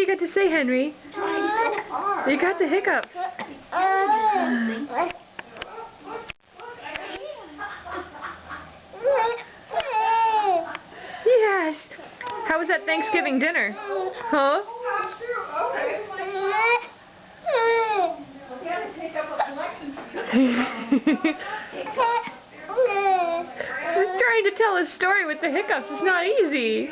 got to say, Henry? You got the hiccups. Yes. How was that Thanksgiving dinner? Huh? Trying to tell a story with the hiccups is not easy.